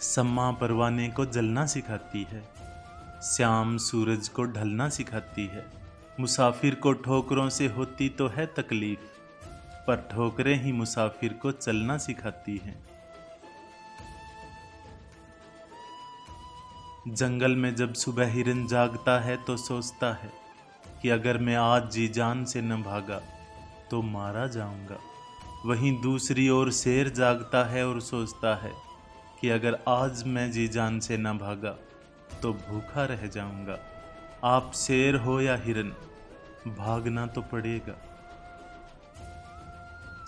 सम्मा परवाने को जलना सिखाती है, श्याम सूरज को ढलना सिखाती है। मुसाफिर को ठोकरों से होती तो है तकलीफ, पर ठोकरें ही मुसाफिर को चलना सिखाती हैं। जंगल में जब सुबह हिरन जागता है तो सोचता है कि अगर मैं आज जी जान से न भागा तो मारा जाऊंगा। वहीं दूसरी ओर शेर जागता है और सोचता है कि अगर आज मैं जी जान से न भागा तो भूखा रह जाऊंगा। आप शेर हो या हिरन, भागना तो पड़ेगा।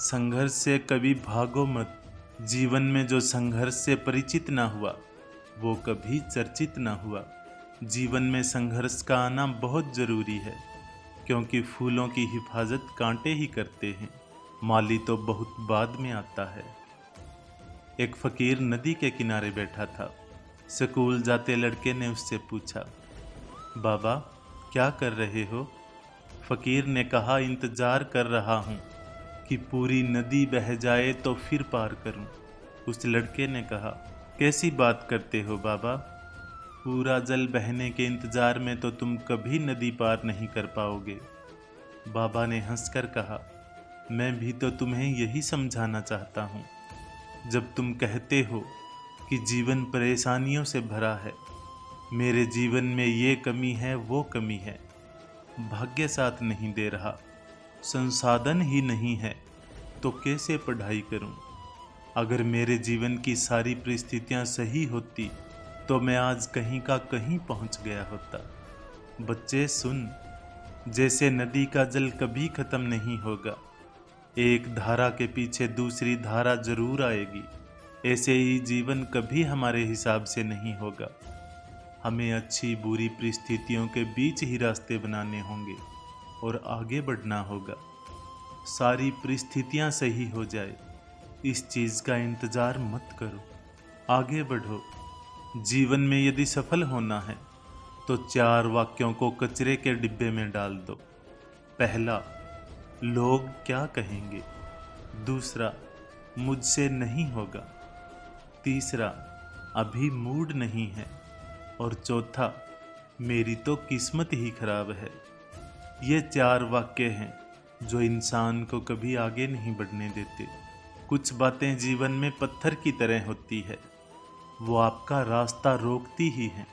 संघर्ष से कभी भागो मत। जीवन में जो संघर्ष से परिचित ना हुआ वो कभी चर्चित ना हुआ। जीवन में संघर्ष का आना बहुत जरूरी है, क्योंकि फूलों की हिफाजत कांटे ही करते हैं। माली तो बहुत बाद में आता है। एक फकीर नदी के किनारे बैठा था। स्कूल जाते लड़के ने उससे पूछा, बाबा क्या कर रहे हो? फकीर ने कहा, इंतजार कर रहा हूँ कि पूरी नदी बह जाए तो फिर पार करूँ। उस लड़के ने कहा, कैसी बात करते हो बाबा? पूरा जल बहने के इंतजार में तो तुम कभी नदी पार नहीं कर पाओगे। बाबा ने हंसकर कहा, मैं भी तो तुम्हें यही समझाना चाहता हूँ। जब तुम कहते हो कि जीवन परेशानियों से भरा है, मेरे जीवन में ये कमी है वो कमी है, भाग्य साथ नहीं दे रहा, संसाधन ही नहीं है, तो कैसे पढ़ाई करूं? अगर मेरे जीवन की सारी परिस्थितियां सही होती तो मैं आज कहीं का कहीं पहुंच गया होता। बच्चे सुन, जैसे नदी का जल कभी खत्म नहीं होगा, एक धारा के पीछे दूसरी धारा जरूर आएगी, ऐसे ही जीवन कभी हमारे हिसाब से नहीं होगा। हमें अच्छी बुरी परिस्थितियों के बीच ही रास्ते बनाने होंगे और आगे बढ़ना होगा। सारी परिस्थितियां सही हो जाए, इस चीज़ का इंतज़ार मत करो, आगे बढ़ो। जीवन में यदि सफल होना है तो 4 वाक्यों को कचरे के डिब्बे में डाल दो। पहला, लोग क्या कहेंगे। दूसरा, मुझसे नहीं होगा। तीसरा, अभी मूड नहीं है। और चौथा, मेरी तो किस्मत ही खराब है। ये 4 वाक्य हैं जो इंसान को कभी आगे नहीं बढ़ने देते। कुछ बातें जीवन में पत्थर की तरह होती है, वो आपका रास्ता रोकती ही हैं,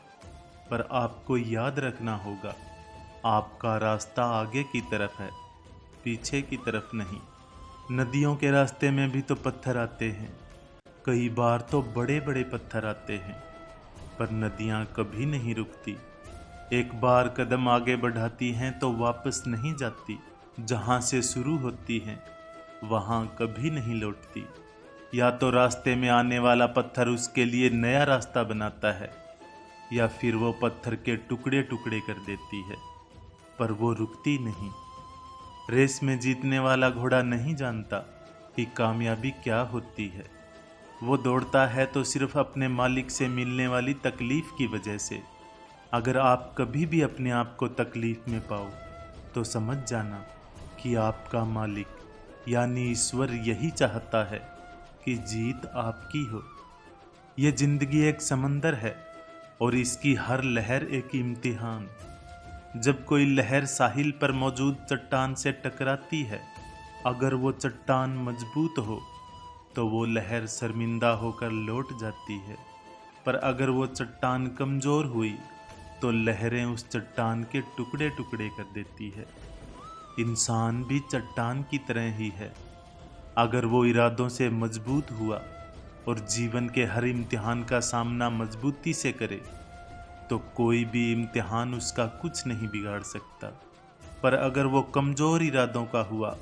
पर आपको याद रखना होगा, आपका रास्ता आगे की तरफ है, पीछे की तरफ नहीं। नदियों के रास्ते में भी तो पत्थर आते हैं, कई बार तो बड़े बड़े पत्थर आते हैं, पर नदियां कभी नहीं रुकती। एक बार कदम आगे बढ़ाती हैं तो वापस नहीं जाती। जहां से शुरू होती हैं वहां कभी नहीं लौटती। या तो रास्ते में आने वाला पत्थर उसके लिए नया रास्ता बनाता है, या फिर वो पत्थर के टुकड़े टुकड़े कर देती है, पर वो रुकती नहीं। रेस में जीतने वाला घोड़ा नहीं जानता कि कामयाबी क्या होती है। वो दौड़ता है तो सिर्फ अपने मालिक से मिलने वाली तकलीफ की वजह से। अगर आप कभी भी अपने आप को तकलीफ में पाओ तो समझ जाना कि आपका मालिक यानी ईश्वर यही चाहता है कि जीत आपकी हो। ये जिंदगी एक समंदर है और इसकी हर लहर एक इम्तिहान। जब कोई लहर साहिल पर मौजूद चट्टान से टकराती है, अगर वो चट्टान मजबूत हो तो वो लहर शर्मिंदा होकर लौट जाती है, पर अगर वो चट्टान कमज़ोर हुई तो लहरें उस चट्टान के टुकड़े टुकड़े कर देती है। इंसान भी चट्टान की तरह ही है। अगर वो इरादों से मजबूत हुआ और जीवन के हर इम्तिहान का सामना मजबूती से करे तो कोई भी इम्तिहान उसका कुछ नहीं बिगाड़ सकता। पर अगर वो कमज़ोर इरादों का हुआ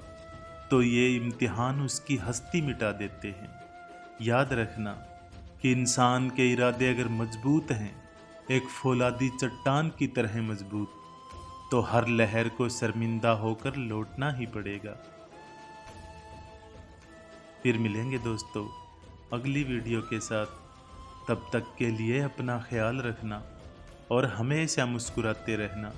तो ये इम्तिहान उसकी हस्ती मिटा देते हैं। याद रखना कि इंसान के इरादे अगर मजबूत हैं, एक फौलादी चट्टान की तरह मजबूत, तो हर लहर को शर्मिंदा होकर लौटना ही पड़ेगा। फिर मिलेंगे दोस्तों अगली वीडियो के साथ। तब तक के लिए अपना ख्याल रखना और हमेशा मुस्कुराते रहना।